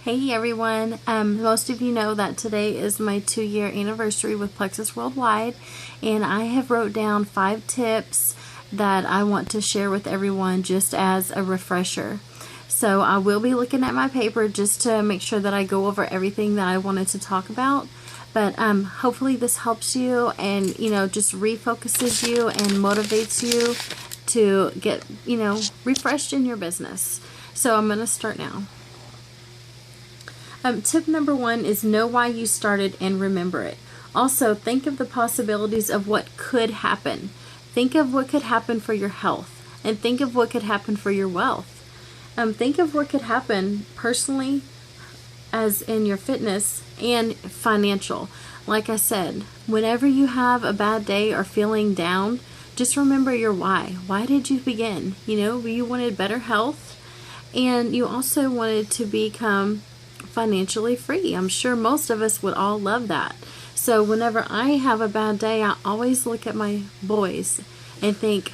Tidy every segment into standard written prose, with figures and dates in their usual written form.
Hey everyone, most of you know that today is my 2-year anniversary with Plexus Worldwide, and I have wrote down 5 tips that I want to share with everyone just as a refresher. So I will be looking at my paper just to make sure that I go over everything that I wanted to talk about. But hopefully this helps you and just refocuses you and motivates you to get refreshed in your business. So I'm going to start now. Tip number 1 is know why you started and remember it. Also, think of the possibilities of what could happen. Think of what could happen for your health, and think of what could happen for your wealth. Think of what could happen personally, as in your fitness, and financial. Like I said, whenever you have a bad day or feeling down, just remember your why. Why did you begin? You wanted better health, and you also wanted to become financially free. I'm sure most of us would all love that. So whenever I have a bad day, I always look at my boys and think,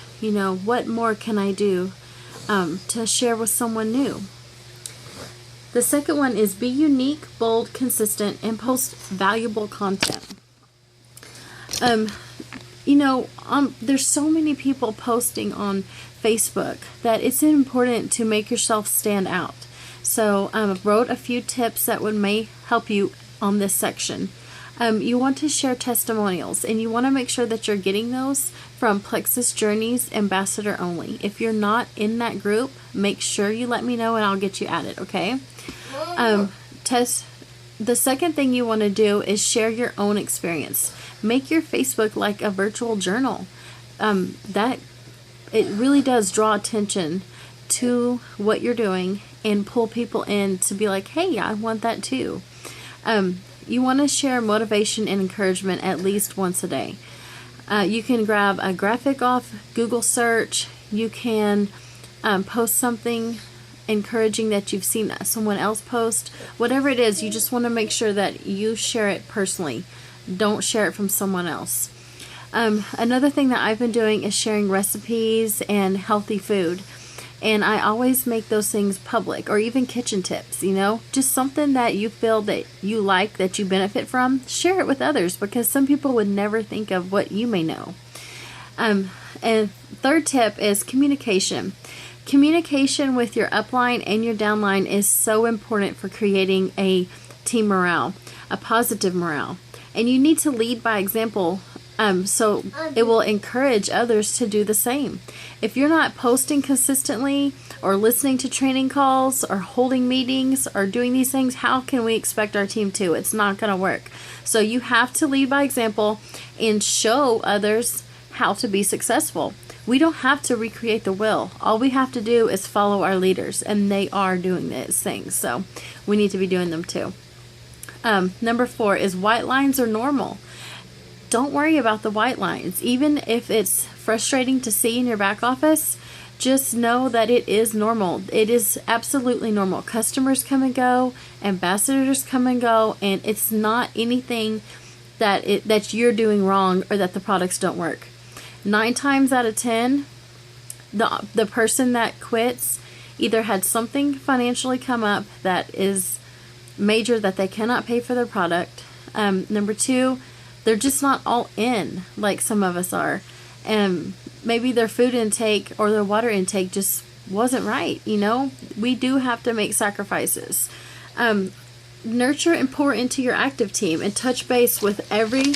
what more can I do to share with someone new? The second one is be unique, bold, consistent, and post valuable content. There's so many people posting on Facebook that it's important to make yourself stand out. So I wrote a few tips that may help you on this section. You want to share testimonials, and you want to make sure that you're getting those from Plexus Journeys Ambassador only. If you're not in that group, make sure you let me know and I'll get you added, okay? The second thing you want to do is share your own experience. Make your Facebook like a virtual journal. It really does draw attention to what you're doing and pull people in to be like, hey, I want that too. You want to share motivation and encouragement at least once a day. You can grab a graphic off Google search. You can post something encouraging that you've seen someone else post. Whatever it is, you just want to make sure that you share it personally. Don't share it from someone else. Another thing that I've been doing is sharing recipes and healthy food. And I always make those things public, or even kitchen tips, just something that you feel that you like, that you benefit from. Share it with others, because some people would never think of what you may know. And third tip is communication. Communication with your upline and your downline is so important for creating a team morale, a positive morale. And you need to lead by example, so it will encourage others to do the same. If you're not posting consistently or listening to training calls or holding meetings or doing these things, how can we expect our team to? It's not going to work. So you have to lead by example and show others how to be successful. We don't have to recreate the wheel. All we have to do is follow our leaders, and they are doing these things. So we need to be doing them too. Number 4 is white lines are normal. Don't worry about the white lines. Even if it's frustrating to see in your back office, just know that it is normal. It is absolutely normal. Customers come and go, ambassadors come and go, and it's not anything that you're doing wrong or that the products don't work. 9 times out of 10, the person that quits either had something financially come up that is major that they cannot pay for their product. Number 2, they're just not all in like some of us are. And maybe their food intake or their water intake just wasn't right. We do have to make sacrifices. Nurture and pour into your active team and touch base with every...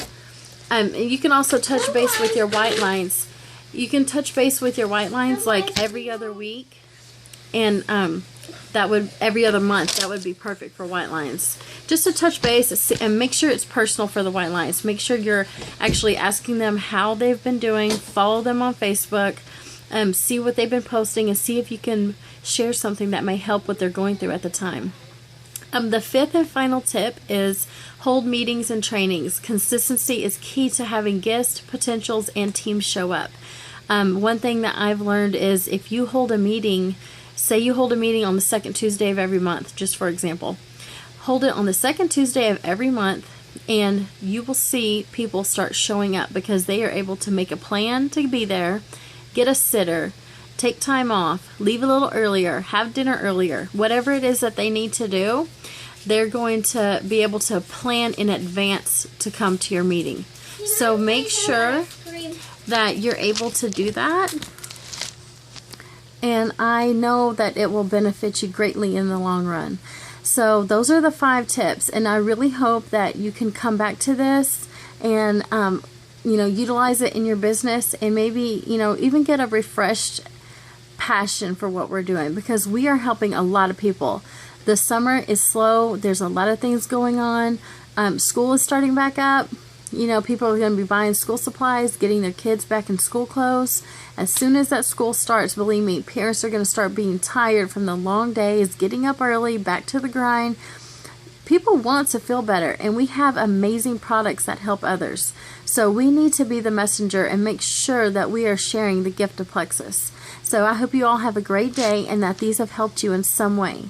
you can also touch base with your white lines. You can touch base with your white lines like every other week. And every other month, that would be perfect for white lines. Just to touch base and make sure it's personal for the white lines. Make sure you're actually asking them how they've been doing. Follow them on Facebook. See what they've been posting and see if you can share something that may help what they're going through at the time. The 5th and final tip is hold meetings and trainings. Consistency is key to having guests, potentials, and teams show up. One thing that I've learned is if you hold a meeting, say you hold a meeting on the 2nd Tuesday of every month, just for example. Hold it on the 2nd Tuesday of every month, and you will see people start showing up because they are able to make a plan to be there, get a sitter, take time off, leave a little earlier, have dinner earlier, whatever it is that they need to do. they're going to be able to plan in advance to come to your meeting. So make sure that you're able to do that. And I know that it will benefit you greatly in the long run. So those are the 5 tips, and I really hope that you can come back to this and utilize it in your business, and maybe even get a refreshed passion for what we're doing, because we are helping a lot of people. The summer is slow. There's a lot of things going on. School is starting back up. People are going to be buying school supplies, getting their kids back in school clothes. As soon as that school starts, believe me, parents are going to start being tired from the long days, getting up early, back to the grind. People want to feel better, and we have amazing products that help others. So we need to be the messenger and make sure that we are sharing the gift of Plexus. So I hope you all have a great day and that these have helped you in some way.